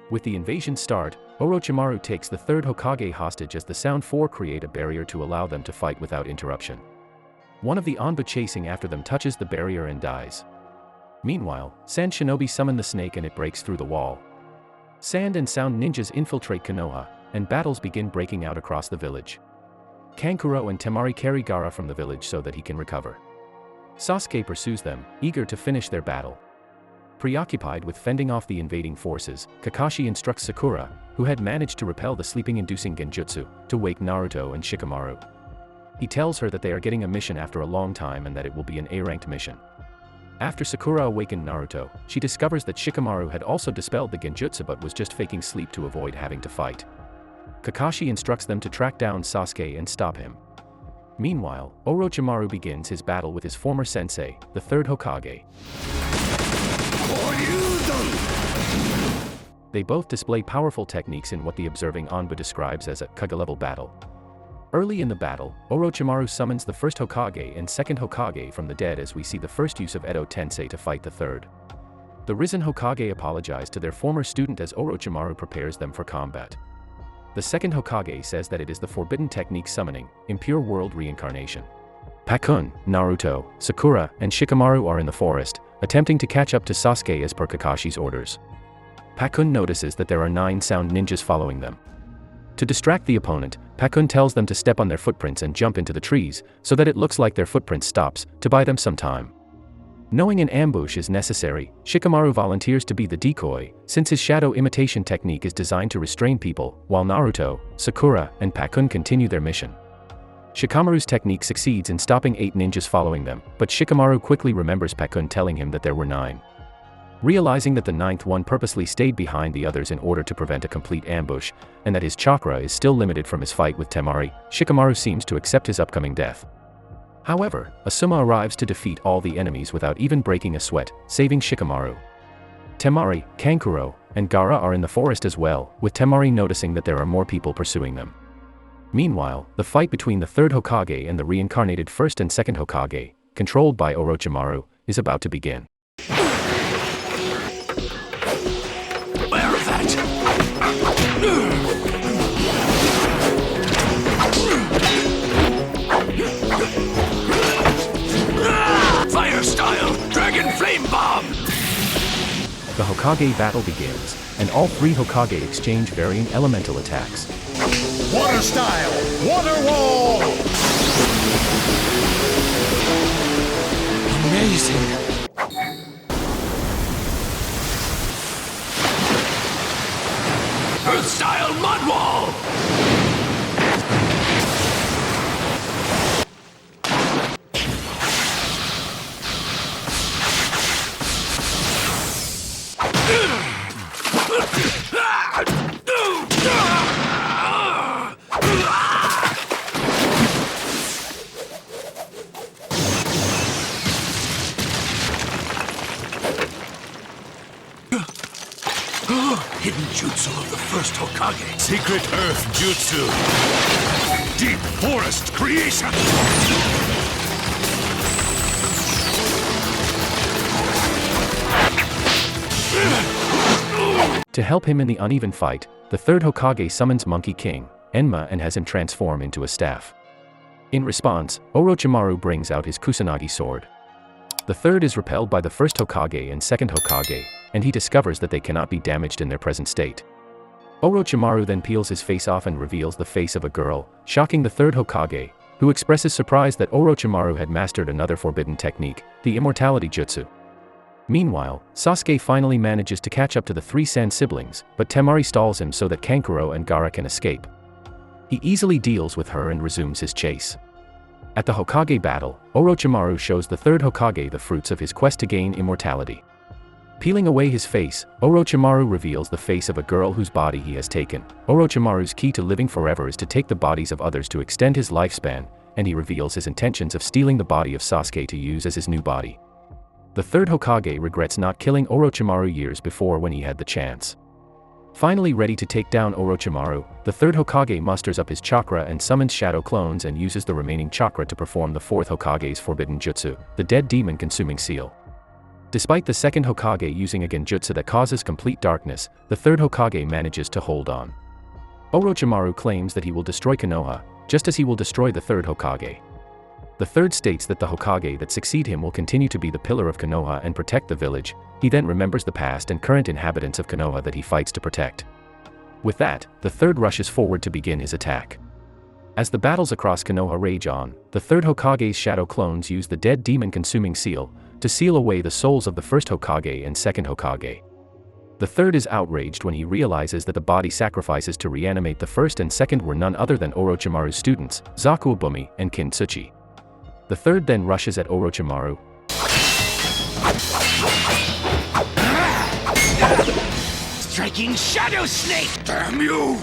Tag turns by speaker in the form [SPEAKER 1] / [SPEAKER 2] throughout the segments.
[SPEAKER 1] With the invasion start, Orochimaru takes the third Hokage hostage as the Sound Four create a barrier to allow them to fight without interruption. One of the Anba chasing after them touches the barrier and dies. Meanwhile, Sand Shinobi summon the snake and it breaks through the wall. Sand and Sound ninjas infiltrate Konoha, and battles begin breaking out across the village. Kankuro and Temari carry Gaara from the village so that he can recover. Sasuke pursues them, eager to finish their battle. Preoccupied with fending off the invading forces, Kakashi instructs Sakura, who had managed to repel the sleeping-inducing genjutsu, to wake Naruto and Shikamaru. He tells her that they are getting a mission after a long time and that it will be an A-ranked mission. After Sakura awakened Naruto, she discovers that Shikamaru had also dispelled the genjutsu but was just faking sleep to avoid having to fight. Kakashi instructs them to track down Sasuke and stop him. Meanwhile, Orochimaru begins his battle with his former sensei, the third Hokage. They both display powerful techniques in what the observing Anba describes as a Kage-level battle. Early in the battle, Orochimaru summons the first Hokage and second Hokage from the dead as we see the first use of Edo Tensei to fight the third. The risen Hokage apologize to their former student as Orochimaru prepares them for combat. The second Hokage says that it is the forbidden technique summoning, impure world reincarnation. Pakun, Naruto, Sakura, and Shikamaru are in the forest, attempting to catch up to Sasuke as per Kakashi's orders. Pakun notices that there are 9 Sound ninjas following them. To distract the opponent, Pakun tells them to step on their footprints and jump into the trees, so that it looks like their footprint stops, to buy them some time. Knowing an ambush is necessary, Shikamaru volunteers to be the decoy, since his shadow imitation technique is designed to restrain people, while Naruto, Sakura, and Pakun continue their mission. Shikamaru's technique succeeds in stopping 8 ninjas following them, but Shikamaru quickly remembers Pakun telling him that there were 9. Realizing that the 9th one purposely stayed behind the others in order to prevent a complete ambush, and that his chakra is still limited from his fight with Temari, Shikamaru seems to accept his upcoming death. However, Asuma arrives to defeat all the enemies without even breaking a sweat, saving Shikamaru. Temari, Kankuro, and Gaara are in the forest as well, with Temari noticing that there are more people pursuing them. Meanwhile, the fight between the third Hokage and the reincarnated first and second Hokage, controlled by Orochimaru, is about to begin.
[SPEAKER 2] Fire style, dragon flame bomb!
[SPEAKER 1] The Hokage battle begins, and all 3 Hokage exchange varying elemental attacks.
[SPEAKER 2] Water style, water wall! Amazing! Earth style mud wall! Hidden jutsu of the first Hokage. Secret earth jutsu. Deep forest creation.
[SPEAKER 1] To help him in the uneven fight, the third Hokage summons Monkey King, Enma, and has him transform into a staff. In response, Orochimaru brings out his Kusanagi sword. The third is repelled by the first Hokage and second Hokage, and he discovers that they cannot be damaged in their present state. Orochimaru then peels his face off and reveals the face of a girl, shocking the third Hokage, who expresses surprise that Orochimaru had mastered another forbidden technique, the immortality jutsu. Meanwhile, Sasuke finally manages to catch up to the 3 Sand siblings, but Temari stalls him so that Kankuro and Gaara can escape. He easily deals with her and resumes his chase. At the Hokage battle, Orochimaru shows the third Hokage the fruits of his quest to gain immortality. Peeling away his face, Orochimaru reveals the face of a girl whose body he has taken. Orochimaru's key to living forever is to take the bodies of others to extend his lifespan, and he reveals his intentions of stealing the body of Sasuke to use as his new body. The third Hokage regrets not killing Orochimaru years before when he had the chance. Finally ready to take down Orochimaru, the third Hokage musters up his chakra and summons shadow clones and uses the remaining chakra to perform the fourth Hokage's forbidden jutsu, the dead demon consuming seal. Despite the second Hokage using a genjutsu that causes complete darkness, the third Hokage manages to hold on. Orochimaru claims that he will destroy Konoha, just as he will destroy the third Hokage. The third states that the Hokage that succeed him will continue to be the pillar of Konoha and protect the village. He then remembers the past and current inhabitants of Konoha that he fights to protect. With that, the third rushes forward to begin his attack. As the battles across Konoha rage on, the third Hokage's shadow clones use the dead demon-consuming seal to seal away the souls of the first Hokage and second Hokage. The third is outraged when he realizes that the body sacrifices to reanimate the first and second were none other than Orochimaru's students, Zakuabumi and Kintsuchi. The third then rushes at Orochimaru.
[SPEAKER 2] Striking Shadow Snake! Damn you!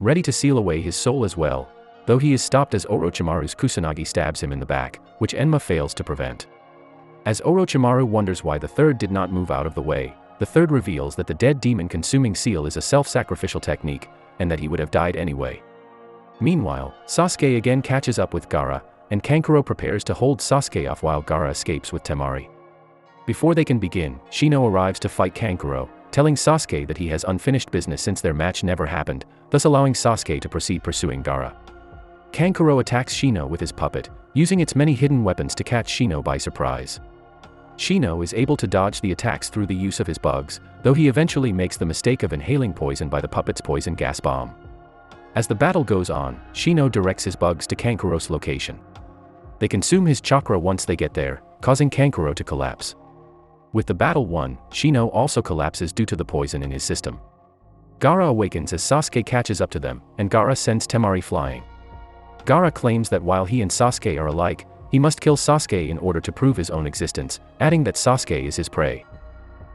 [SPEAKER 1] Ready to seal away his soul as well, though he is stopped as Orochimaru's Kusanagi stabs him in the back, which Enma fails to prevent. As Orochimaru wonders why the third did not move out of the way, the third reveals that the dead demon-consuming seal is a self-sacrificial technique, and that he would have died anyway. Meanwhile, Sasuke again catches up with Gaara, and Kankuro prepares to hold Sasuke off while Gaara escapes with Temari. Before they can begin, Shino arrives to fight Kankuro, telling Sasuke that he has unfinished business since their match never happened, thus allowing Sasuke to proceed pursuing Gaara. Kankuro attacks Shino with his puppet, using its many hidden weapons to catch Shino by surprise. Shino is able to dodge the attacks through the use of his bugs, though he eventually makes the mistake of inhaling poison by the puppet's poison gas bomb. As the battle goes on, Shino directs his bugs to Kankuro's location. They consume his chakra once they get there, causing Kankuro to collapse. With the battle won, Shino also collapses due to the poison in his system. Gaara awakens as Sasuke catches up to them, and Gaara sends Temari flying. Gaara claims that while he and Sasuke are alike, he must kill Sasuke in order to prove his own existence, adding that Sasuke is his prey.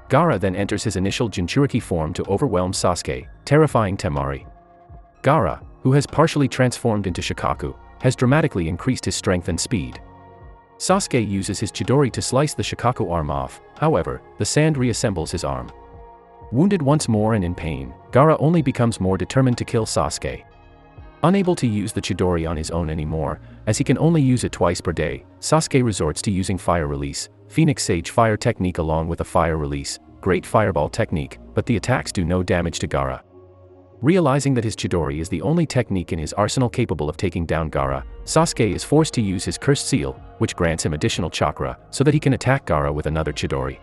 [SPEAKER 1] Gaara then enters his initial Jinchuriki form to overwhelm Sasuke, terrifying Temari. Gaara, who has partially transformed into Shikaku, has dramatically increased his strength and speed. Sasuke uses his Chidori to slice the Shikaku arm off, however, the sand reassembles his arm. Wounded once more and in pain, Gaara only becomes more determined to kill Sasuke. Unable to use the Chidori on his own anymore, as he can only use it twice per day, Sasuke resorts to using Fire Release, Phoenix Sage Fire Technique along with a Fire Release, Great Fireball Technique, but the attacks do no damage to Gaara. Realizing that his Chidori is the only technique in his arsenal capable of taking down Gaara, Sasuke is forced to use his Cursed Seal, which grants him additional chakra, so that he can attack Gaara with another Chidori.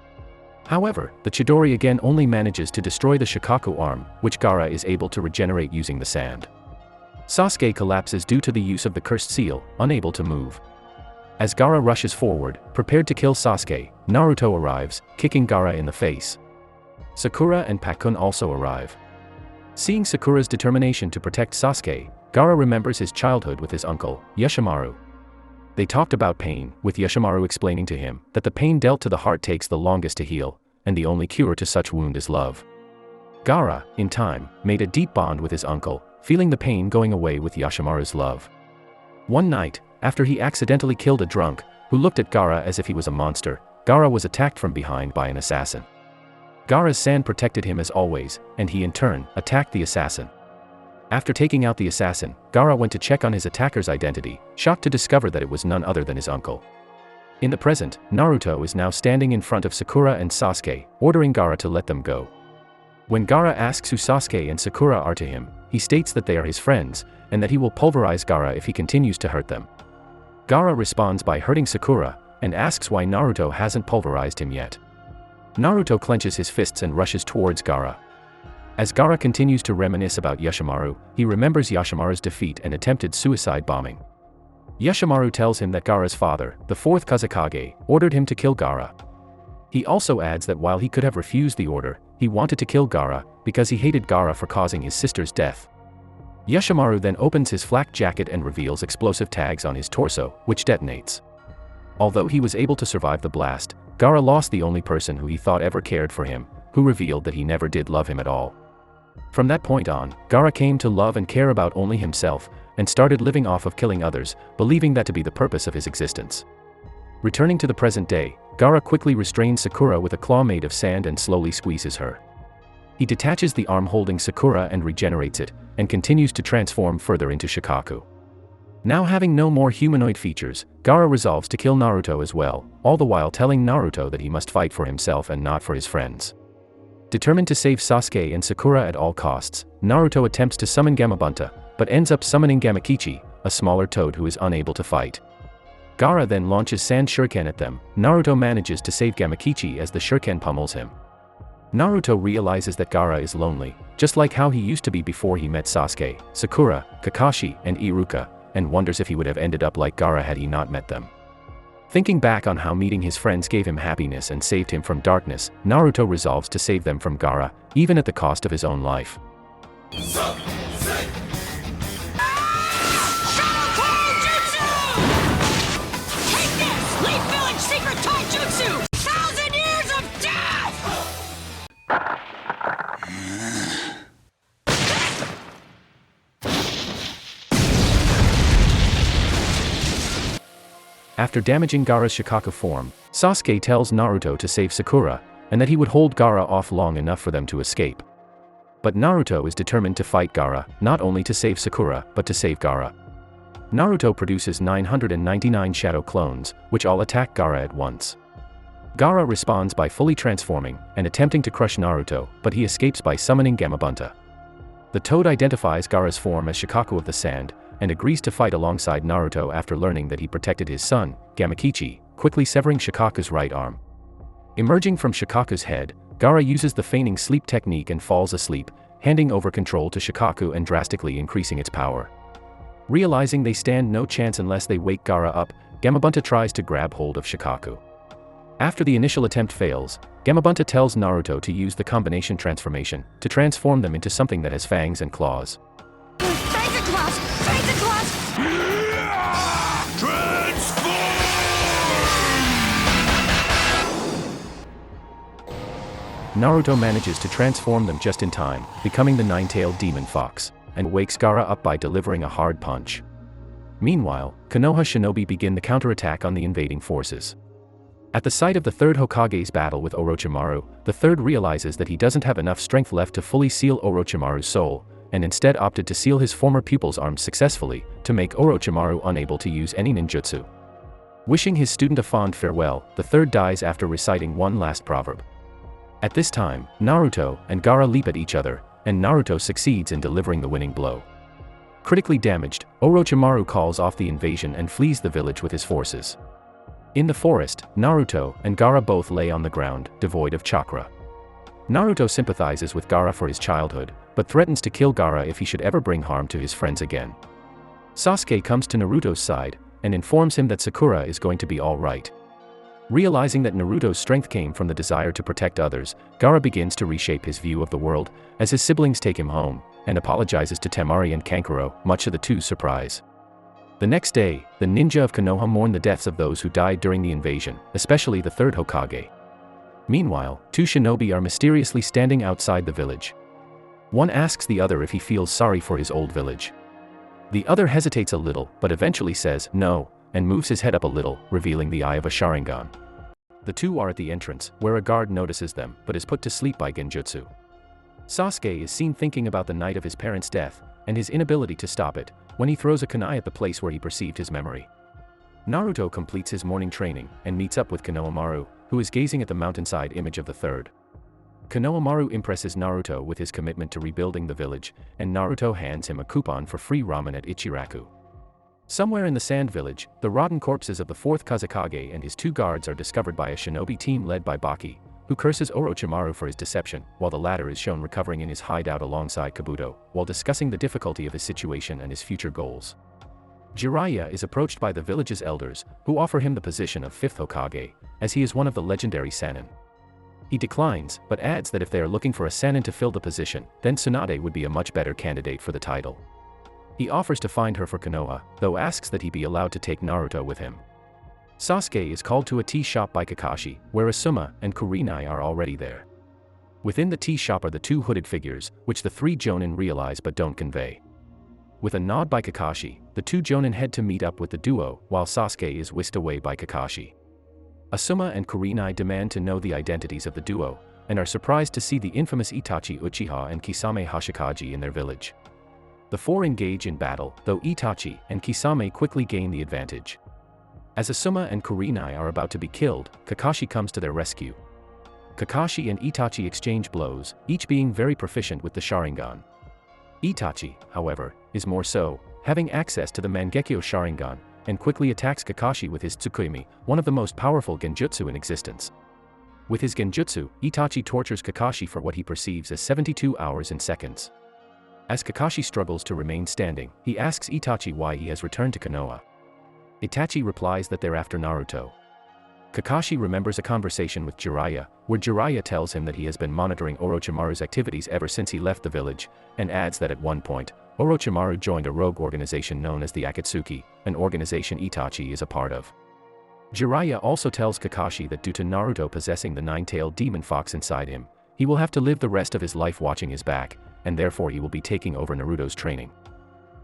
[SPEAKER 1] However, the Chidori again only manages to destroy the Shikaku arm, which Gaara is able to regenerate using the sand. Sasuke collapses due to the use of the Cursed Seal, unable to move. As Gaara rushes forward, prepared to kill Sasuke, Naruto arrives, kicking Gaara in the face. Sakura and Pakkun also arrive. Seeing Sakura's determination to protect Sasuke, Gaara remembers his childhood with his uncle, Yoshimaru. They talked about pain, with Yoshimaru explaining to him that the pain dealt to the heart takes the longest to heal, and the only cure to such wound is love. Gaara, in time, made a deep bond with his uncle, feeling the pain going away with Yoshimaru's love. One night, after he accidentally killed a drunk, who looked at Gaara as if he was a monster, Gaara was attacked from behind by an assassin. Gaara's sand protected him as always, and he in turn, attacked the assassin. After taking out the assassin, Gaara went to check on his attacker's identity, shocked to discover that it was none other than his uncle. In the present, Naruto is now standing in front of Sakura and Sasuke, ordering Gaara to let them go. When Gaara asks who Sasuke and Sakura are to him, he states that they are his friends, and that he will pulverize Gaara if he continues to hurt them. Gaara responds by hurting Sakura, and asks why Naruto hasn't pulverized him yet. Naruto clenches his fists and rushes towards Gaara. As Gaara continues to reminisce about Yoshimaru, he remembers Yoshimaru's defeat and attempted suicide bombing. Yoshimaru tells him that Gaara's father, the fourth Kazekage, ordered him to kill Gaara. He also adds that while he could have refused the order, he wanted to kill Gaara, because he hated Gaara for causing his sister's death. Yoshimaru then opens his flak jacket and reveals explosive tags on his torso, which detonates. Although he was able to survive the blast, Gaara lost the only person who he thought ever cared for him, who revealed that he never did love him at all. From that point on, Gaara came to love and care about only himself, and started living off of killing others, believing that to be the purpose of his existence. Returning to the present day, Gaara quickly restrains Sakura with a claw made of sand and slowly squeezes her. He detaches the arm holding Sakura and regenerates it, and continues to transform further into Shikaku. Now having no more humanoid features, Gaara resolves to kill Naruto as well, all the while telling Naruto that he must fight for himself and not for his friends. Determined to save Sasuke and Sakura at all costs, Naruto attempts to summon Gamabunta, but ends up summoning Gamakichi, a smaller toad who is unable to fight. Gaara then launches Sand Shuriken at them. Naruto manages to save Gamakichi as the Shuriken pummels him. Naruto realizes that Gaara is lonely, just like how he used to be before he met Sasuke, Sakura, Kakashi, and Iruka, and wonders if he would have ended up like Gaara had he not met them. Thinking back on how meeting his friends gave him happiness and saved him from darkness, Naruto resolves to save them from Gaara, even at the cost of his own life. After damaging Gaara's Shikaku form, Sasuke tells Naruto to save Sakura, and that he would hold Gaara off long enough for them to escape. But Naruto is determined to fight Gaara, not only to save Sakura, but to save Gaara. Naruto produces 999 shadow clones, which all attack Gaara at once. Gaara responds by fully transforming, and attempting to crush Naruto, but he escapes by summoning Gamabunta. The toad identifies Gaara's form as Shikaku of the Sand, and agrees to fight alongside Naruto after learning that he protected his son, Gamakichi, quickly severing Shikaku's right arm. Emerging from Shikaku's head, Gaara uses the feigning sleep technique and falls asleep, handing over control to Shikaku and drastically increasing its power. Realizing they stand no chance unless they wake Gaara up, Gamabunta tries to grab hold of Shikaku. After the initial attempt fails, Gamabunta tells Naruto to use the combination transformation to transform them into something that has fangs and claws. Naruto manages to transform them just in time, becoming the nine-tailed demon fox, and wakes Gaara up by delivering a hard punch. Meanwhile, Konoha shinobi begin the counterattack on the invading forces. At the sight of the third Hokage's battle with Orochimaru, the third realizes that he doesn't have enough strength left to fully seal Orochimaru's soul, and instead opted to seal his former pupil's arms successfully, to make Orochimaru unable to use any ninjutsu. Wishing his student a fond farewell, the third dies after reciting one last proverb. At this time, Naruto and Gaara leap at each other, and Naruto succeeds in delivering the winning blow. Critically damaged, Orochimaru calls off the invasion and flees the village with his forces. In the forest, Naruto and Gaara both lay on the ground, devoid of chakra. Naruto sympathizes with Gaara for his childhood, but threatens to kill Gaara if he should ever bring harm to his friends again. Sasuke comes to Naruto's side, and informs him that Sakura is going to be all right. Realizing that Naruto's strength came from the desire to protect others, Gaara begins to reshape his view of the world, as his siblings take him home, and apologizes to Temari and Kankuro, much to the two's surprise. The next day, the ninja of Konoha mourn the deaths of those who died during the invasion, especially the third Hokage. Meanwhile, two shinobi are mysteriously standing outside the village. One asks the other if he feels sorry for his old village. The other hesitates a little, but eventually says no, and moves his head up a little, revealing the eye of a Sharingan. The two are at the entrance, where a guard notices them, but is put to sleep by genjutsu. Sasuke is seen thinking about the night of his parents' death, and his inability to stop it, when he throws a kunai at the place where he perceived his memory. Naruto completes his morning training, and meets up with Konohamaru, who is gazing at the mountainside image of the third. Konohamaru impresses Naruto with his commitment to rebuilding the village, and Naruto hands him a coupon for free ramen at Ichiraku. Somewhere in the Sand Village, the rotten corpses of the fourth Kazekage and his two guards are discovered by a shinobi team led by Baki, who curses Orochimaru for his deception, while the latter is shown recovering in his hideout alongside Kabuto, while discussing the difficulty of his situation and his future goals. Jiraiya is approached by the village's elders, who offer him the position of fifth Hokage, as he is one of the legendary Sannin. He declines, but adds that if they are looking for a Sannin to fill the position, then Tsunade would be a much better candidate for the title. He offers to find her for Konoha, though asks that he be allowed to take Naruto with him. Sasuke is called to a tea shop by Kakashi, where Asuma and Kurenai are already there. Within the tea shop are the two hooded figures, which the three Jonin realize but don't convey. With a nod by Kakashi, the two Jonin head to meet up with the duo, while Sasuke is whisked away by Kakashi. Asuma and Kurenai demand to know the identities of the duo, and are surprised to see the infamous Itachi Uchiha and Kisame Hashikaji in their village. The four engage in battle, though Itachi and Kisame quickly gain the advantage. As Asuma and Kurenai are about to be killed, Kakashi comes to their rescue. Kakashi and Itachi exchange blows, each being very proficient with the Sharingan. Itachi, however, is more so, having access to the Mangekyo Sharingan, and quickly attacks Kakashi with his Tsukuyomi, one of the most powerful genjutsu in existence. With his genjutsu, Itachi tortures Kakashi for what he perceives as 72 hours and seconds. As Kakashi struggles to remain standing, he asks Itachi why he has returned to Konoha. Itachi replies that they're after Naruto. Kakashi remembers a conversation with Jiraiya, where Jiraiya tells him that he has been monitoring Orochimaru's activities ever since he left the village, and adds that at one point, Orochimaru joined a rogue organization known as the Akatsuki, an organization Itachi is a part of. Jiraiya also tells Kakashi that due to Naruto possessing the nine-tailed demon fox inside him, he will have to live the rest of his life watching his back, and therefore he will be taking over Naruto's training.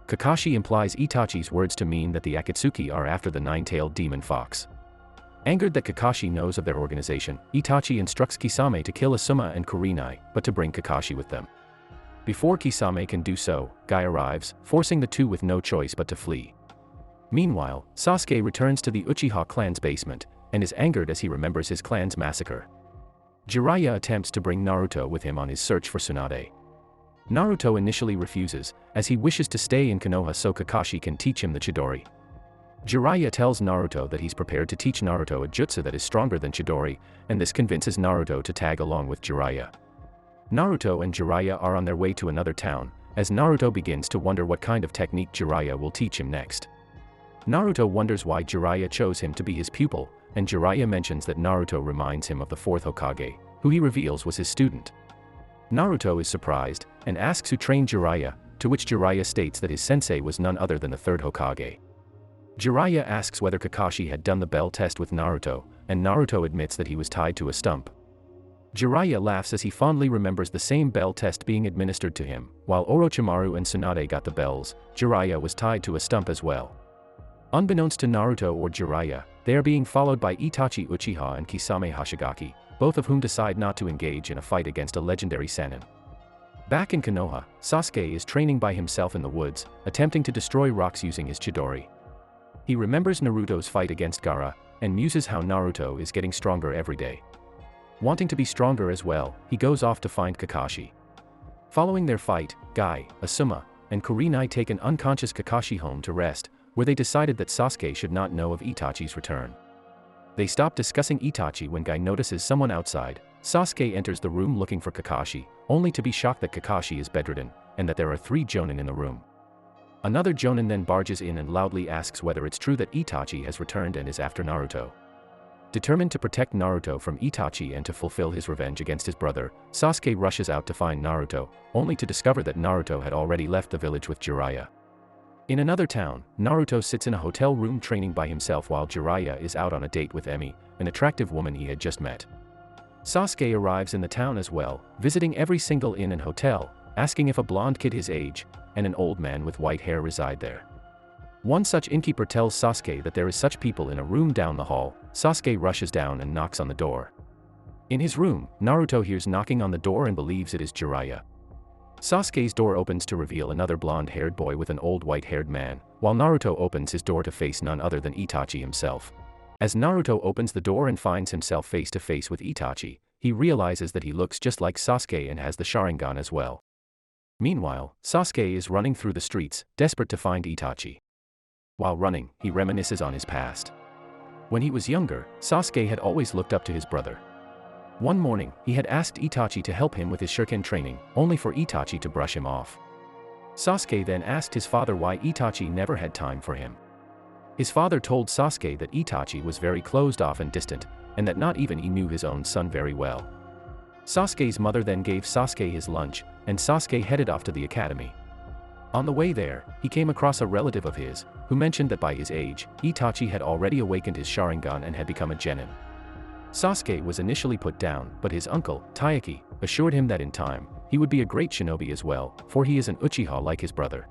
[SPEAKER 1] Kakashi implies Itachi's words to mean that the Akatsuki are after the nine-tailed demon fox. Angered that Kakashi knows of their organization, Itachi instructs Kisame to kill Asuma and Kurenai, but to bring Kakashi with them. Before Kisame can do so, Guy arrives, forcing the two with no choice but to flee. Meanwhile, Sasuke returns to the Uchiha clan's basement, and is angered as he remembers his clan's massacre. Jiraiya attempts to bring Naruto with him on his search for Tsunade. Naruto initially refuses, as he wishes to stay in Konoha so Kakashi can teach him the Chidori. Jiraiya tells Naruto that he's prepared to teach Naruto a jutsu that is stronger than Chidori, and this convinces Naruto to tag along with Jiraiya. Naruto and Jiraiya are on their way to another town, as Naruto begins to wonder what kind of technique Jiraiya will teach him next. Naruto wonders why Jiraiya chose him to be his pupil, and Jiraiya mentions that Naruto reminds him of the fourth Hokage, who he reveals was his student. Naruto is surprised, and asks who trained Jiraiya, to which Jiraiya states that his sensei was none other than the third Hokage. Jiraiya asks whether Kakashi had done the bell test with Naruto, and Naruto admits that he was tied to a stump. Jiraiya laughs as he fondly remembers the same bell test being administered to him. While Orochimaru and Tsunade got the bells, Jiraiya was tied to a stump as well. Unbeknownst to Naruto or Jiraiya, they are being followed by Itachi Uchiha and Kisame Hashigaki, both of whom decide not to engage in a fight against a legendary Sannin. Back in Konoha, Sasuke is training by himself in the woods, attempting to destroy rocks using his Chidori. He remembers Naruto's fight against Gaara, and muses how Naruto is getting stronger every day. Wanting to be stronger as well, he goes off to find Kakashi. Following their fight, Guy, Asuma, and Kurenai take an unconscious Kakashi home to rest, where they decided that Sasuke should not know of Itachi's return. They stop discussing Itachi when Guy notices someone outside. Sasuke enters the room looking for Kakashi, only to be shocked that Kakashi is bedridden, and that there are 3 Jonin in the room. Another Jonin then barges in and loudly asks whether it's true that Itachi has returned and is after Naruto. Determined to protect Naruto from Itachi and to fulfill his revenge against his brother, Sasuke rushes out to find Naruto, only to discover that Naruto had already left the village with Jiraiya. In another town, Naruto sits in a hotel room training by himself while Jiraiya is out on a date with Emi, an attractive woman he had just met. Sasuke arrives in the town as well, visiting every single inn and hotel, asking if a blonde kid his age, and an old man with white hair reside there. One such innkeeper tells Sasuke that there is such people in a room down the hall. Sasuke rushes down and knocks on the door. In his room, Naruto hears knocking on the door and believes it is Jiraiya. Sasuke's door opens to reveal another blonde-haired boy with an old white-haired man, while Naruto opens his door to face none other than Itachi himself. As Naruto opens the door and finds himself face to face with Itachi, he realizes that he looks just like Sasuke and has the Sharingan as well. Meanwhile, Sasuke is running through the streets, desperate to find Itachi. While running, he reminisces on his past. When he was younger, Sasuke had always looked up to his brother. One morning, he had asked Itachi to help him with his shuriken training, only for Itachi to brush him off. Sasuke then asked his father why Itachi never had time for him. His father told Sasuke that Itachi was very closed off and distant, and that not even he knew his own son very well. Sasuke's mother then gave Sasuke his lunch, and Sasuke headed off to the academy. On the way there, he came across a relative of his, who mentioned that by his age, Itachi had already awakened his Sharingan and had become a genin. Sasuke was initially put down, but his uncle, Taiki, assured him that in time, he would be a great shinobi as well, for he is an Uchiha like his brother.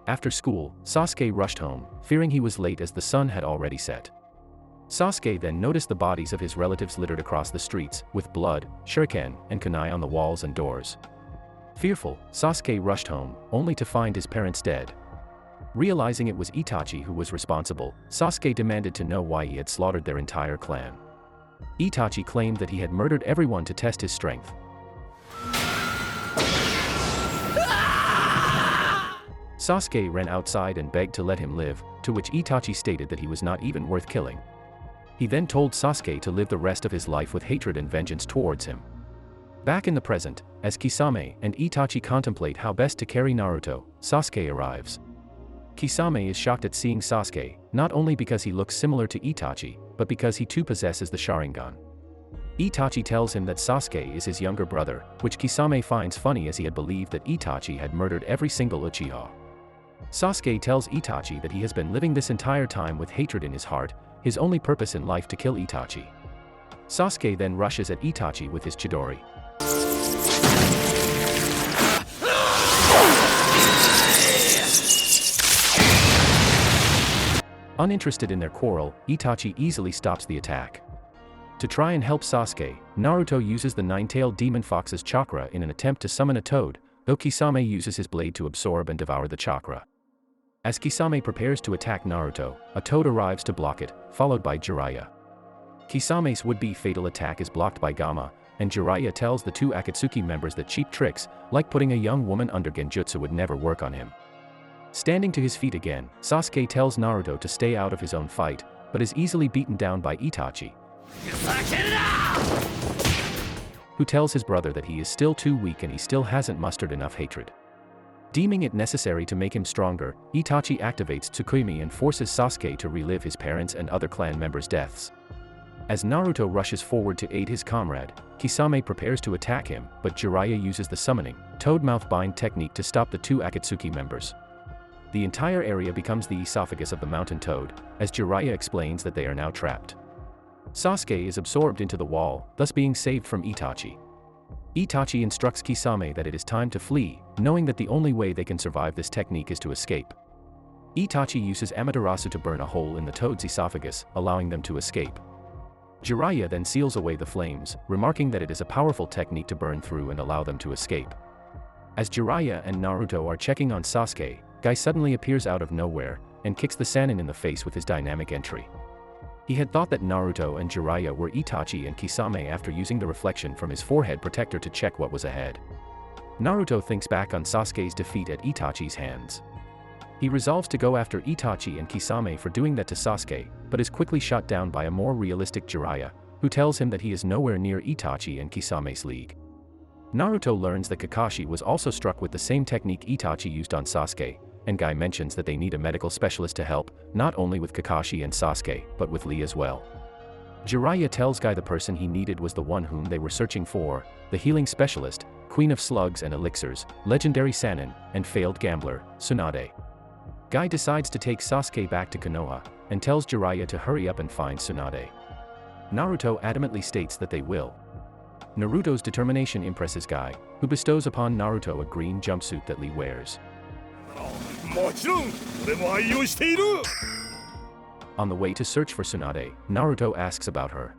[SPEAKER 1] After school, Sasuke rushed home, fearing he was late as the sun had already set. Sasuke then noticed the bodies of his relatives littered across the streets, with blood, shuriken, and kunai on the walls and doors. Fearful, Sasuke rushed home, only to find his parents dead. Realizing it was Itachi who was responsible, Sasuke demanded to know why he had slaughtered their entire clan. Itachi claimed that he had murdered everyone to test his strength. Sasuke ran outside and begged to let him live, to which Itachi stated that he was not even worth killing. He then told Sasuke to live the rest of his life with hatred and vengeance towards him. Back in the present, as Kisame and Itachi contemplate how best to carry Naruto, Sasuke arrives. Kisame is shocked at seeing Sasuke, not only because he looks similar to Itachi, but because he too possesses the Sharingan. Itachi tells him that Sasuke is his younger brother, which Kisame finds funny as he had believed that Itachi had murdered every single Uchiha. Sasuke tells Itachi that he has been living this entire time with hatred in his heart, his only purpose in life to kill Itachi. Sasuke then rushes at Itachi with his Chidori. Uninterested in their quarrel, Itachi easily stops the attack. To try and help Sasuke, Naruto uses the nine-tailed demon fox's chakra in an attempt to summon a toad, though Kisame uses his blade to absorb and devour the chakra. As Kisame prepares to attack Naruto, a toad arrives to block it, followed by Jiraiya. Kisame's would-be fatal attack is blocked by Gamma, and Jiraiya tells the two Akatsuki members that cheap tricks, like putting a young woman under genjutsu, would never work on him. Standing to his feet again, Sasuke tells Naruto to stay out of his own fight, but is easily beaten down by Itachi, who tells his brother that he is still too weak and he still hasn't mustered enough hatred. Deeming it necessary to make him stronger, Itachi activates Tsukuyomi and forces Sasuke to relive his parents' and other clan members' deaths. As Naruto rushes forward to aid his comrade, Kisame prepares to attack him, but Jiraiya uses the summoning, Toad Mouth Bind technique to stop the two Akatsuki members. The entire area becomes the esophagus of the mountain toad, as Jiraiya explains that they are now trapped. Sasuke is absorbed into the wall, thus being saved from Itachi. Itachi instructs Kisame that it is time to flee, knowing that the only way they can survive this technique is to escape. Itachi uses Amaterasu to burn a hole in the toad's esophagus, allowing them to escape. Jiraiya then seals away the flames, remarking that it is a powerful technique to burn through and allow them to escape. As Jiraiya and Naruto are checking on Sasuke, Guy suddenly appears out of nowhere, and kicks the Sannin in the face with his dynamic entry. He had thought that Naruto and Jiraiya were Itachi and Kisame after using the reflection from his forehead protector to check what was ahead. Naruto thinks back on Sasuke's defeat at Itachi's hands. He resolves to go after Itachi and Kisame for doing that to Sasuke, but is quickly shot down by a more realistic Jiraiya, who tells him that he is nowhere near Itachi and Kisame's league. Naruto learns that Kakashi was also struck with the same technique Itachi used on Sasuke, and Guy mentions that they need a medical specialist to help, not only with Kakashi and Sasuke, but with Lee as well. Jiraiya tells Guy the person he needed was the one whom they were searching for, the healing specialist, queen of slugs and elixirs, legendary Sannin, and failed gambler, Tsunade. Guy decides to take Sasuke back to Konoha, and tells Jiraiya to hurry up and find Tsunade. Naruto adamantly states that they will. Naruto's determination impresses Guy, who bestows upon Naruto a green jumpsuit that Lee wears. On the way to search for Tsunade, Naruto asks about her.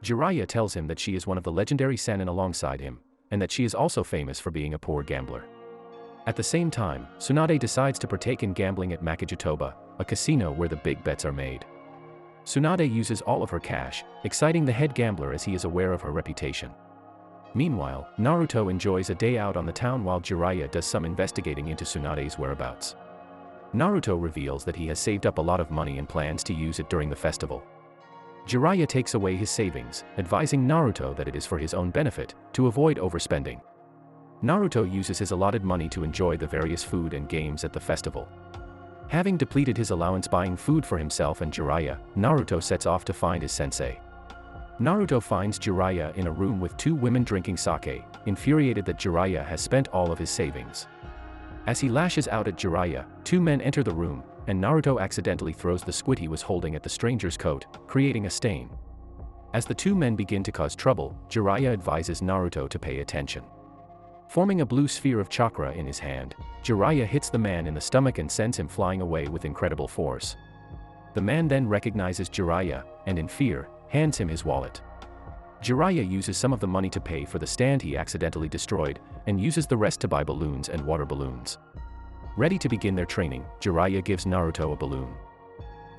[SPEAKER 1] Jiraiya tells him that she is one of the legendary Sannin alongside him, and that she is also famous for being a poor gambler. At the same time, Tsunade decides to partake in gambling at Makijitoba, a casino where the big bets are made. Tsunade uses all of her cash, exciting the head gambler as he is aware of her reputation. Meanwhile, Naruto enjoys a day out on the town while Jiraiya does some investigating into Tsunade's whereabouts. Naruto reveals that he has saved up a lot of money and plans to use it during the festival. Jiraiya takes away his savings, advising Naruto that it is for his own benefit, to avoid overspending. Naruto uses his allotted money to enjoy the various food and games at the festival. Having depleted his allowance buying food for himself and Jiraiya, Naruto sets off to find his sensei. Naruto finds Jiraiya in a room with two women drinking sake, infuriated that Jiraiya has spent all of his savings. As he lashes out at Jiraiya, two men enter the room, and Naruto accidentally throws the squid he was holding at the stranger's coat, creating a stain. As the two men begin to cause trouble, Jiraiya advises Naruto to pay attention. Forming a blue sphere of chakra in his hand, Jiraiya hits the man in the stomach and sends him flying away with incredible force. The man then recognizes Jiraiya, and in fear, hands him his wallet. Jiraiya uses some of the money to pay for the stand he accidentally destroyed, and uses the rest to buy balloons and water balloons. Ready to begin their training, Jiraiya gives Naruto a balloon.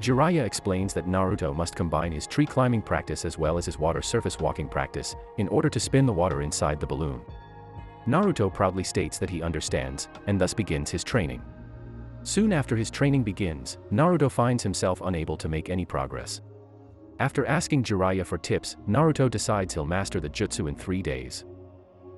[SPEAKER 1] Jiraiya explains that Naruto must combine his tree climbing practice as well as his water surface walking practice, in order to spin the water inside the balloon. Naruto proudly states that he understands, and thus begins his training. Soon after his training begins, Naruto finds himself unable to make any progress. After asking Jiraiya for tips, Naruto decides he'll master the jutsu in 3 days.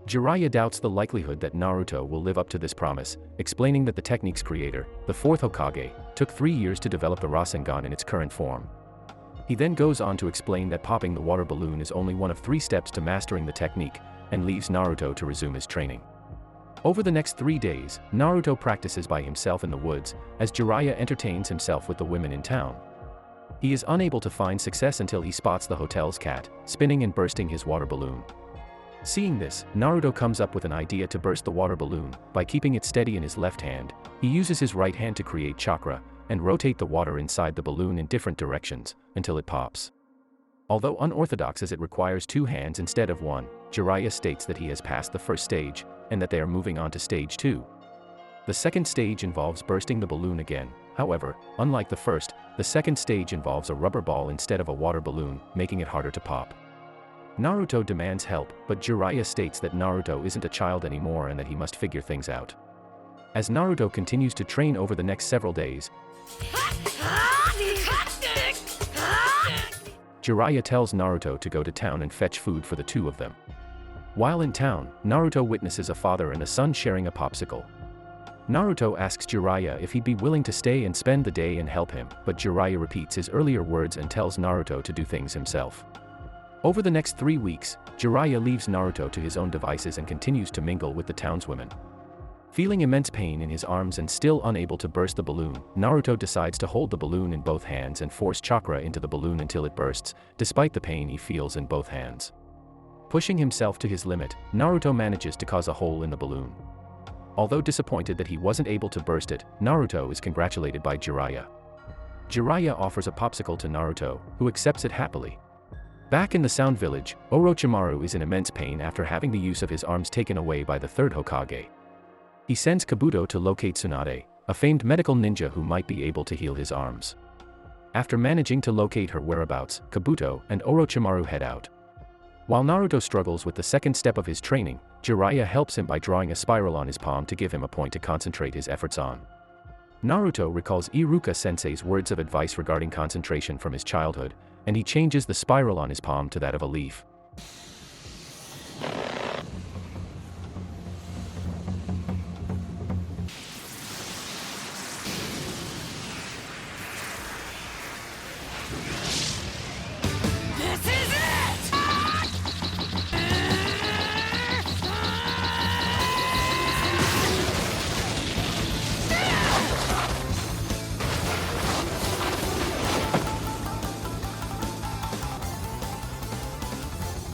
[SPEAKER 1] Jiraiya doubts the likelihood that Naruto will live up to this promise, explaining that the technique's creator, the 4th Hokage, took 3 years to develop the Rasengan in its current form. He then goes on to explain that popping the water balloon is only one of 3 steps to mastering the technique, and leaves Naruto to resume his training. Over the next 3 days, Naruto practices by himself in the woods, as Jiraiya entertains himself with the women in town. He is unable to find success until he spots the hotel's cat, spinning and bursting his water balloon. Seeing this, Naruto comes up with an idea to burst the water balloon. By keeping it steady in his left hand, he uses his right hand to create chakra, and rotate the water inside the balloon in different directions, until it pops. Although unorthodox as it requires 2 hands instead of 1, Jiraiya states that he has passed the first stage, and that they are moving on to stage 2. The second stage involves bursting the balloon again. However, unlike the first, the second stage involves a rubber ball instead of a water balloon, making it harder to pop. Naruto demands help, but Jiraiya states that Naruto isn't a child anymore and that he must figure things out. As Naruto continues to train over the next several days, Jiraiya tells Naruto to go to town and fetch food for the 2 of them. While in town, Naruto witnesses a father and a son sharing a popsicle. Naruto asks Jiraiya if he'd be willing to stay and spend the day and help him, but Jiraiya repeats his earlier words and tells Naruto to do things himself. Over the next 3 weeks, Jiraiya leaves Naruto to his own devices and continues to mingle with the townswomen. Feeling immense pain in his arms and still unable to burst the balloon, Naruto decides to hold the balloon in both hands and force chakra into the balloon until it bursts, despite the pain he feels in both hands. Pushing himself to his limit, Naruto manages to cause a hole in the balloon. Although disappointed that he wasn't able to burst it, Naruto is congratulated by Jiraiya. Jiraiya offers a popsicle to Naruto, who accepts it happily. Back in the Sound Village, Orochimaru is in immense pain after having the use of his arms taken away by the 3rd Hokage. He sends Kabuto to locate Tsunade, a famed medical ninja who might be able to heal his arms. After managing to locate her whereabouts, Kabuto and Orochimaru head out. While Naruto struggles with the second step of his training, Jiraiya helps him by drawing a spiral on his palm to give him a point to concentrate his efforts on. Naruto recalls Iruka-sensei's words of advice regarding concentration from his childhood, and he changes the spiral on his palm to that of a leaf.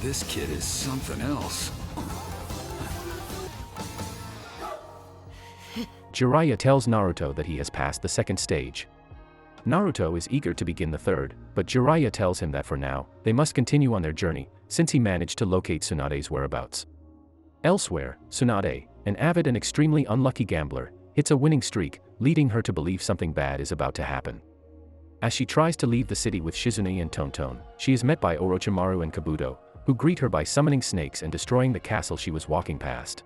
[SPEAKER 2] This kid is something else.
[SPEAKER 1] Jiraiya tells Naruto that he has passed the second stage. Naruto is eager to begin the third, but Jiraiya tells him that for now, they must continue on their journey, since he managed to locate Tsunade's whereabouts. Elsewhere, Tsunade, an avid and extremely unlucky gambler, hits a winning streak, leading her to believe something bad is about to happen. As she tries to leave the city with Shizune and Tonton, she is met by Orochimaru and Kabuto, who greet her by summoning snakes and destroying the castle she was walking past.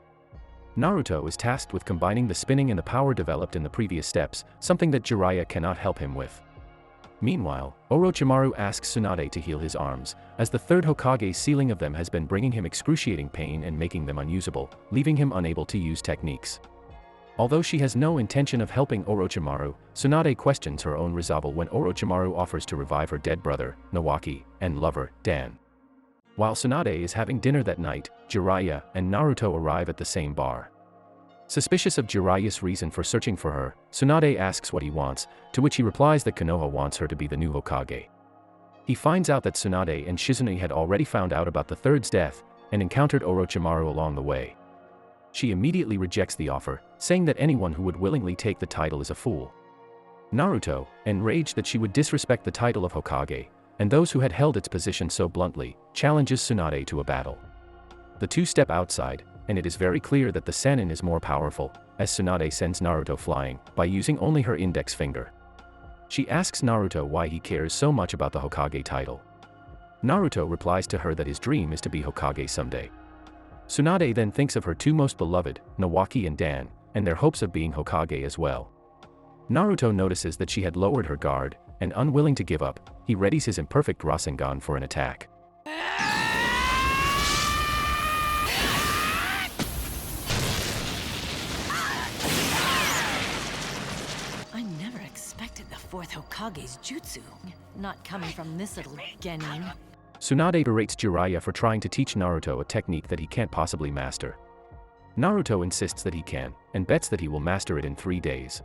[SPEAKER 1] Naruto is tasked with combining the spinning and the power developed in the previous steps, something that Jiraiya cannot help him with. Meanwhile, Orochimaru asks Tsunade to heal his arms, as the 3rd Hokage's sealing of them has been bringing him excruciating pain and making them unusable, leaving him unable to use techniques. Although she has no intention of helping Orochimaru, Tsunade questions her own resolve when Orochimaru offers to revive her dead brother, Nawaki, and lover, Dan. While Tsunade is having dinner that night, Jiraiya and Naruto arrive at the same bar. Suspicious of Jiraiya's reason for searching for her, Tsunade asks what he wants, to which he replies that Konoha wants her to be the new Hokage. He finds out that Tsunade and Shizune had already found out about the third's death, and encountered Orochimaru along the way. She immediately rejects the offer, saying that anyone who would willingly take the title is a fool. Naruto, enraged that she would disrespect the title of Hokage, and those who had held its position so bluntly, challenges Tsunade to a battle. The two step outside, and it is very clear that the Sannin is more powerful, as Tsunade sends Naruto flying, by using only her index finger. She asks Naruto why he cares so much about the Hokage title. Naruto replies to her that his dream is to be Hokage someday. Tsunade then thinks of her two most beloved, Nawaki and Dan, and their hopes of being Hokage as well. Naruto notices that she had lowered her guard, and unwilling to give up, he readies his imperfect Rasengan for an attack.
[SPEAKER 3] I never expected the fourth Hokage's jutsu. Not coming from this little genin.
[SPEAKER 1] Tsunade berates Jiraiya for trying to teach Naruto a technique that he can't possibly master. Naruto insists that he can, and bets that he will master it in 3 days.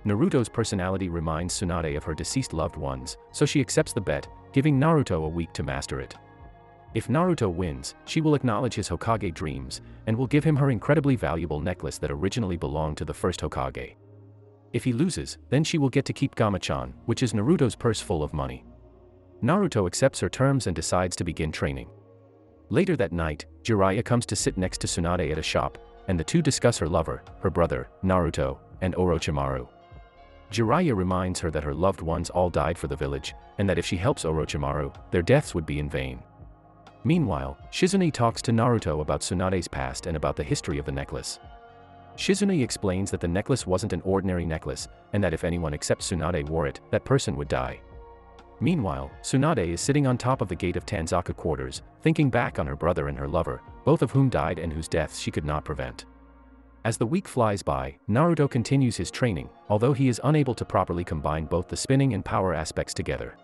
[SPEAKER 1] Naruto's personality reminds Tsunade of her deceased loved ones, so she accepts the bet, giving Naruto a week to master it. If Naruto wins, she will acknowledge his Hokage dreams, and will give him her incredibly valuable necklace that originally belonged to the first Hokage. If he loses, then she will get to keep Gamachan, which is Naruto's purse full of money. Naruto accepts her terms and decides to begin training. Later that night, Jiraiya comes to sit next to Tsunade at a shop, and the two discuss her lover, her brother, Naruto, and Orochimaru. Jiraiya reminds her that her loved ones all died for the village, and that if she helps Orochimaru, their deaths would be in vain. Meanwhile, Shizune talks to Naruto about Tsunade's past and about the history of the necklace. Shizune explains that the necklace wasn't an ordinary necklace, and that if anyone except Tsunade wore it, that person would die. Meanwhile, Tsunade is sitting on top of the gate of Tanzaka quarters, thinking back on her brother and her lover, both of whom died and whose deaths she could not prevent. As the week flies by, Naruto continues his training, although he is unable to properly combine both the spinning and power aspects together.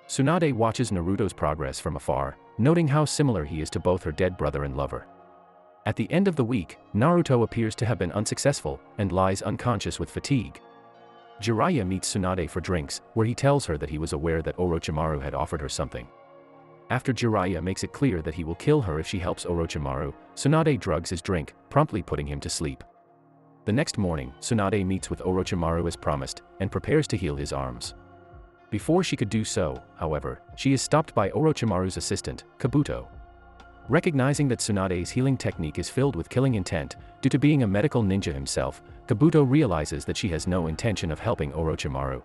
[SPEAKER 1] Tsunade watches Naruto's progress from afar, noting how similar he is to both her dead brother and lover. At the end of the week, Naruto appears to have been unsuccessful, and lies unconscious with fatigue. Jiraiya meets Tsunade for drinks, where he tells her that he was aware that Orochimaru had offered her something. After Jiraiya makes it clear that he will kill her if she helps Orochimaru, Tsunade drugs his drink, promptly putting him to sleep. The next morning, Tsunade meets with Orochimaru as promised, and prepares to heal his arms. Before she could do so, however, she is stopped by Orochimaru's assistant, Kabuto. Recognizing that Tsunade's healing technique is filled with killing intent, due to being a medical ninja himself, Kabuto realizes that she has no intention of helping Orochimaru.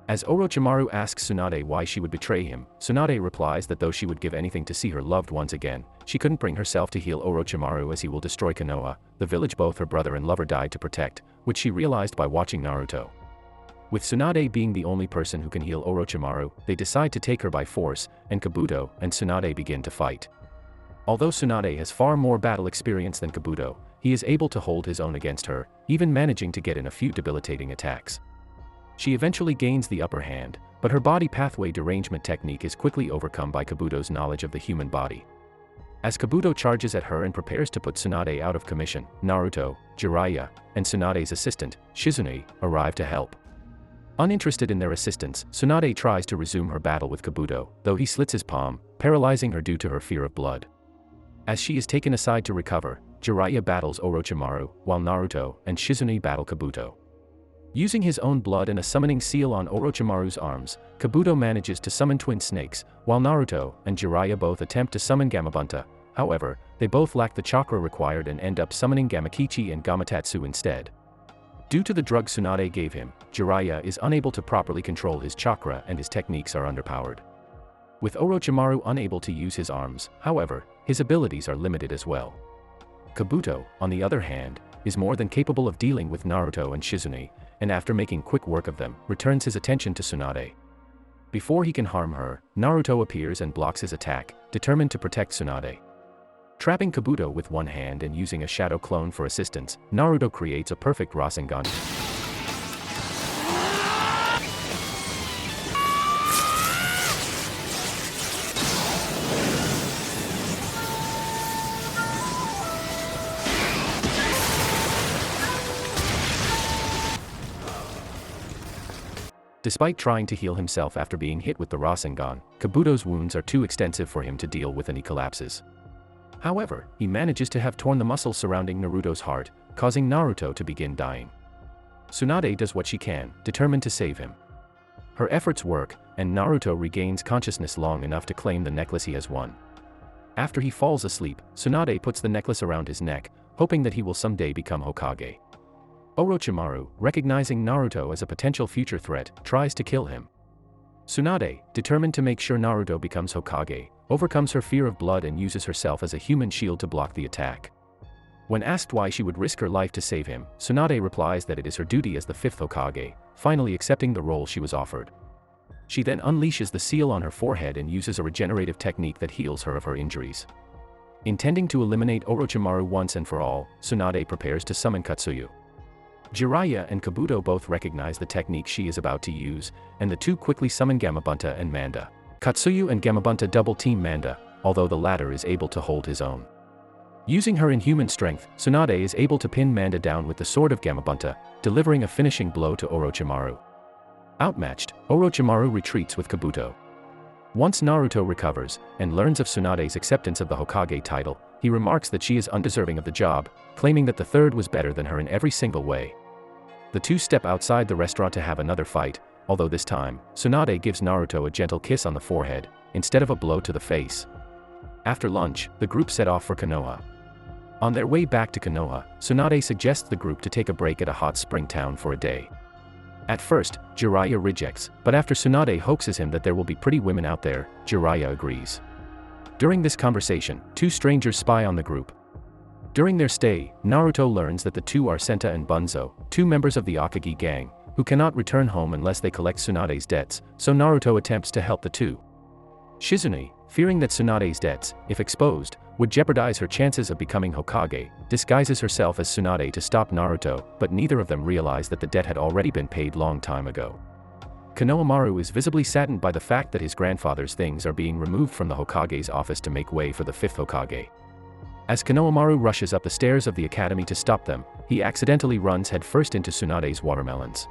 [SPEAKER 1] As Orochimaru asks Tsunade why she would betray him, Tsunade replies that though she would give anything to see her loved ones again, she couldn't bring herself to heal Orochimaru as he will destroy Konoha, the village both her brother and lover died to protect, which she realized by watching Naruto. With Tsunade being the only person who can heal Orochimaru, they decide to take her by force, and Kabuto and Tsunade begin to fight. Although Tsunade has far more battle experience than Kabuto, he is able to hold his own against her, even managing to get in a few debilitating attacks. She eventually gains the upper hand, but her body pathway derangement technique is quickly overcome by Kabuto's knowledge of the human body. As Kabuto charges at her and prepares to put Tsunade out of commission, Naruto, Jiraiya, and Tsunade's assistant, Shizune, arrive to help. Uninterested in their assistance, Tsunade tries to resume her battle with Kabuto, though he slits his palm, paralyzing her due to her fear of blood. As she is taken aside to recover, Jiraiya battles Orochimaru, while Naruto and Shizune battle Kabuto. Using his own blood and a summoning seal on Orochimaru's arms, Kabuto manages to summon twin snakes, while Naruto and Jiraiya both attempt to summon Gamabunta. However, they both lack the chakra required and end up summoning Gamakichi and Gamatatsu instead. Due to the drug Tsunade gave him, Jiraiya is unable to properly control his chakra and his techniques are underpowered. With Orochimaru unable to use his arms, however, his abilities are limited as well. Kabuto, on the other hand, is more than capable of dealing with Naruto and Shizune, and after making quick work of them, returns his attention to Tsunade. Before he can harm her, Naruto appears and blocks his attack, determined to protect Tsunade. Trapping Kabuto with one hand and using a shadow clone for assistance, Naruto creates a perfect Rasengan. Despite trying to heal himself after being hit with the Rasengan, Kabuto's wounds are too extensive for him to deal with and he collapses. However, he manages to have torn the muscle surrounding Naruto's heart, causing Naruto to begin dying. Tsunade does what she can, determined to save him. Her efforts work, and Naruto regains consciousness long enough to claim the necklace he has won. After he falls asleep, Tsunade puts the necklace around his neck, hoping that he will someday become Hokage. Orochimaru, recognizing Naruto as a potential future threat, tries to kill him. Tsunade, determined to make sure Naruto becomes Hokage, overcomes her fear of blood and uses herself as a human shield to block the attack. When asked why she would risk her life to save him, Tsunade replies that it is her duty as the fifth Hokage, finally accepting the role she was offered. She then unleashes the seal on her forehead and uses a regenerative technique that heals her of her injuries. Intending to eliminate Orochimaru once and for all, Tsunade prepares to summon Katsuyu. Jiraiya and Kabuto both recognize the technique she is about to use, and the two quickly summon Gamabunta and Manda. Katsuyu and Gamabunta double-team Manda, although the latter is able to hold his own. Using her inhuman strength, Tsunade is able to pin Manda down with the sword of Gamabunta, delivering a finishing blow to Orochimaru. Outmatched, Orochimaru retreats with Kabuto. Once Naruto recovers, and learns of Tsunade's acceptance of the Hokage title, he remarks that she is undeserving of the job, claiming that the third was better than her in every single way. The two step outside the restaurant to have another fight, although this time, Tsunade gives Naruto a gentle kiss on the forehead, instead of a blow to the face. After lunch, the group set off for Konoha. On their way back to Konoha, Tsunade suggests the group to take a break at a hot spring town for a day. At first, Jiraiya rejects, but after Tsunade hoaxes him that there will be pretty women out there, Jiraiya agrees. During this conversation, two strangers spy on the group. During their stay, Naruto learns that the two are Senta and Bunzo, two members of the Akagi gang, who cannot return home unless they collect Tsunade's debts, so Naruto attempts to help the two. Shizune, fearing that Tsunade's debts, if exposed, would jeopardize her chances of becoming Hokage, disguises herself as Tsunade to stop Naruto, but neither of them realize that the debt had already been paid long time ago. Konohamaru is visibly saddened by the fact that his grandfather's things are being removed from the Hokage's office to make way for the fifth Hokage. As Konohamaru rushes up the stairs of the academy to stop them, he accidentally runs headfirst into Tsunade's watermelons.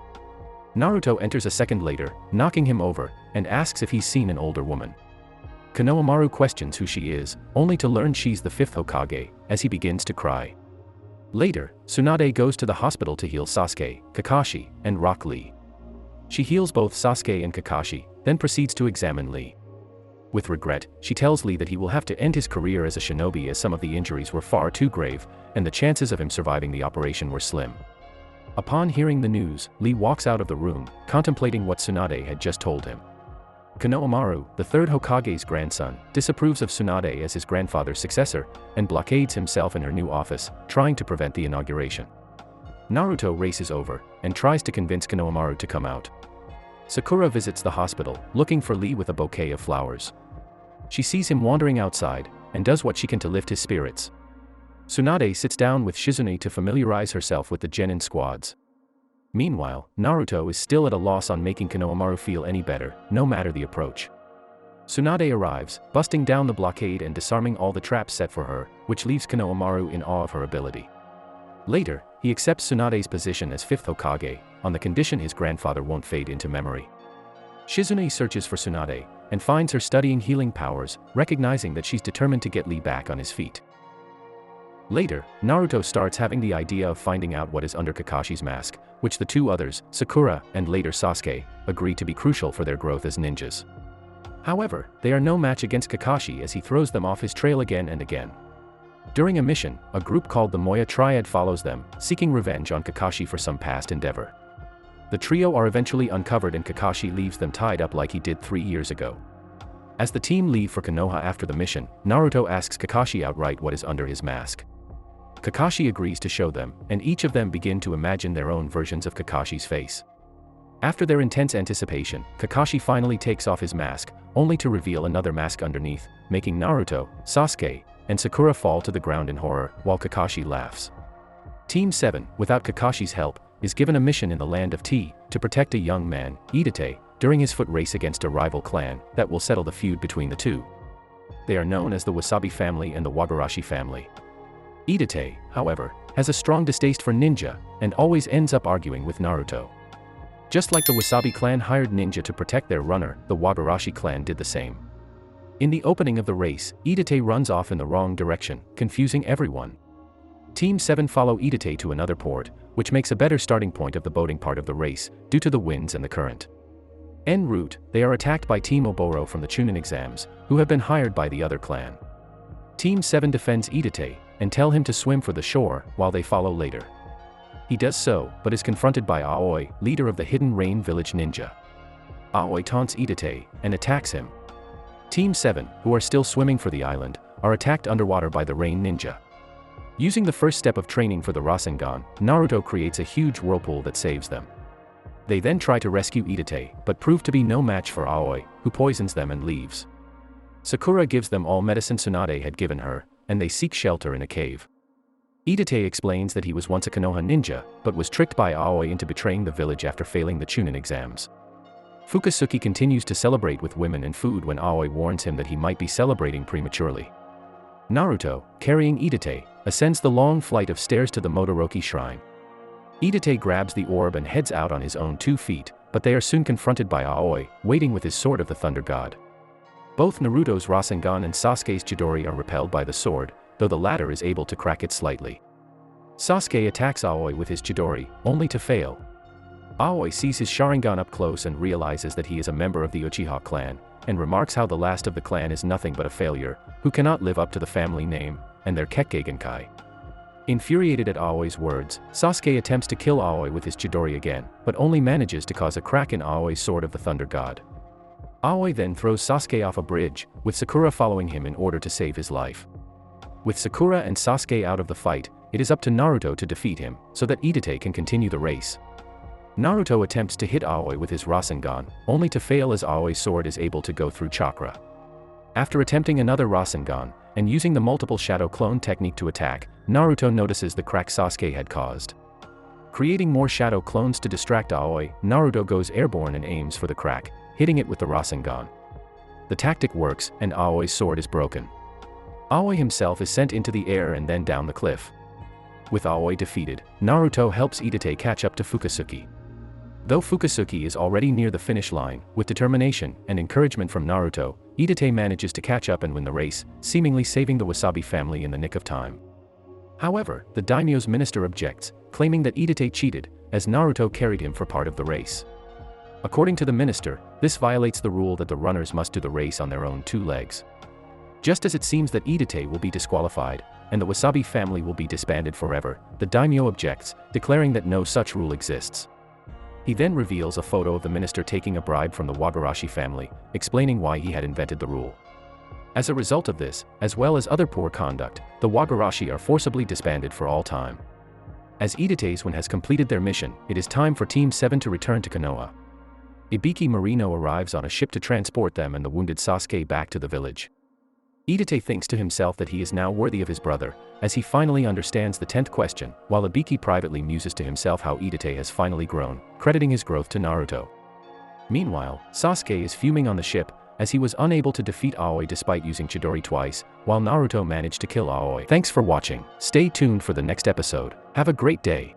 [SPEAKER 1] Naruto enters a second later, knocking him over, and asks if he's seen an older woman. Konohamaru questions who she is, only to learn she's the fifth Hokage, as he begins to cry. Later, Tsunade goes to the hospital to heal Sasuke, Kakashi, and Rock Lee. She heals both Sasuke and Kakashi, then proceeds to examine Lee. With regret, she tells Lee that he will have to end his career as a shinobi as some of the injuries were far too grave, and the chances of him surviving the operation were slim. Upon hearing the news, Lee walks out of the room, contemplating what Tsunade had just told him. Konohamaru, the third Hokage's grandson, disapproves of Tsunade as his grandfather's successor, and blockades himself in her new office, trying to prevent the inauguration. Naruto races over, and tries to convince Konohamaru to come out. Sakura visits the hospital, looking for Lee with a bouquet of flowers. She sees him wandering outside, and does what she can to lift his spirits. Tsunade sits down with Shizune to familiarize herself with the genin squads. Meanwhile, Naruto is still at a loss on making Konohamaru feel any better, no matter the approach. Tsunade arrives, busting down the blockade and disarming all the traps set for her, which leaves Konohamaru in awe of her ability. Later, he accepts Tsunade's position as fifth Hokage, on the condition his grandfather won't fade into memory. Shizune searches for Tsunade, and finds her studying healing powers, recognizing that she's determined to get Lee back on his feet. Later, Naruto starts having the idea of finding out what is under Kakashi's mask, which the two others, Sakura and later Sasuke, agree to be crucial for their growth as ninjas. However, they are no match against Kakashi as he throws them off his trail again and again. During a mission, a group called the Moya Triad follows them, seeking revenge on Kakashi for some past endeavor. The trio are eventually uncovered and Kakashi leaves them tied up like he did 3 years ago. As the team leave for Konoha after the mission, Naruto asks Kakashi outright what is under his mask. Kakashi agrees to show them, and each of them begin to imagine their own versions of Kakashi's face. After their intense anticipation, Kakashi finally takes off his mask, only to reveal another mask underneath, making Naruto, Sasuke, and Sakura fall to the ground in horror, while Kakashi laughs. Team 7, without Kakashi's help, is given a mission in the land of Tea, to protect a young man, Idate, during his foot race against a rival clan, that will settle the feud between the two. They are known as the Wasabi family and the Wagarashi family. Idate, however, has a strong distaste for ninja, and always ends up arguing with Naruto. Just like the Wasabi clan hired ninja to protect their runner, the Wagarashi clan did the same. In the opening of the race, Idate runs off in the wrong direction, confusing everyone. Team 7 follow Idate to another port, which makes a better starting point of the boating part of the race, due to the winds and the current. En route, they are attacked by Team Oboro from the Chunin exams, who have been hired by the other clan. Team 7 defends Idate, and tell him to swim for the shore, while they follow later. He does so, but is confronted by Aoi, leader of the Hidden Rain Village Ninja. Aoi taunts Idate, and attacks him. Team 7, who are still swimming for the island, are attacked underwater by the Rain Ninja. Using the first step of training for the Rasengan, Naruto creates a huge whirlpool that saves them. They then try to rescue Idate, but prove to be no match for Aoi, who poisons them and leaves. Sakura gives them all medicine Tsunade had given her, and they seek shelter in a cave. Idate explains that he was once a Konoha ninja, but was tricked by Aoi into betraying the village after failing the Chunin exams. Fukusuki continues to celebrate with women and food when Aoi warns him that he might be celebrating prematurely. Naruto, carrying Idate, ascends the long flight of stairs to the Modoroki shrine. Idate grabs the orb and heads out on his own 2 feet, but they are soon confronted by Aoi, waiting with his sword of the Thunder God. Both Naruto's Rasengan and Sasuke's Chidori are repelled by the sword, though the latter is able to crack it slightly. Sasuke attacks Aoi with his Chidori, only to fail. Aoi sees his Sharingan up close and realizes that he is a member of the Uchiha clan, and remarks how the last of the clan is nothing but a failure, who cannot live up to the family name, and their Kekkei Genkai. Infuriated at Aoi's words, Sasuke attempts to kill Aoi with his Chidori again, but only manages to cause a crack in Aoi's sword of the Thunder God. Aoi then throws Sasuke off a bridge, with Sakura following him in order to save his life. With Sakura and Sasuke out of the fight, it is up to Naruto to defeat him, so that Idate can continue the race. Naruto attempts to hit Aoi with his Rasengan, only to fail as Aoi's sword is able to go through chakra. After attempting another Rasengan, and using the multiple shadow clone technique to attack, Naruto notices the crack Sasuke had caused. Creating more shadow clones to distract Aoi, Naruto goes airborne and aims for the crack, hitting it with the Rasengan. The tactic works, and Aoi's sword is broken. Aoi himself is sent into the air and then down the cliff. With Aoi defeated, Naruto helps Idate catch up to Fukusuki. Though Fukusuki is already near the finish line, with determination and encouragement from Naruto, Idate manages to catch up and win the race, seemingly saving the Wasabi family in the nick of time. However, the daimyo's minister objects, claiming that Idate cheated, as Naruto carried him for part of the race. According to the minister, this violates the rule that the runners must do the race on their own 2 legs. Just as it seems that Idate will be disqualified, and the Wasabi family will be disbanded forever, the daimyo objects, declaring that no such rule exists. He then reveals a photo of the minister taking a bribe from the Wagarashi family, explaining why he had invented the rule. As a result of this, as well as other poor conduct, the Wagarashi are forcibly disbanded for all time. As Idate's one has completed their mission, it is time for Team 7 to return to Konoha. Ibiki Marino arrives on a ship to transport them and the wounded Sasuke back to the village. Idate thinks to himself that he is now worthy of his brother, as he finally understands the 10th question, while Ibiki privately muses to himself how Idate has finally grown, crediting his growth to Naruto. Meanwhile, Sasuke is fuming on the ship, as he was unable to defeat Aoi despite using Chidori twice, while Naruto managed to kill Aoi. Thanks for watching. Stay tuned for the next episode. Have a great day.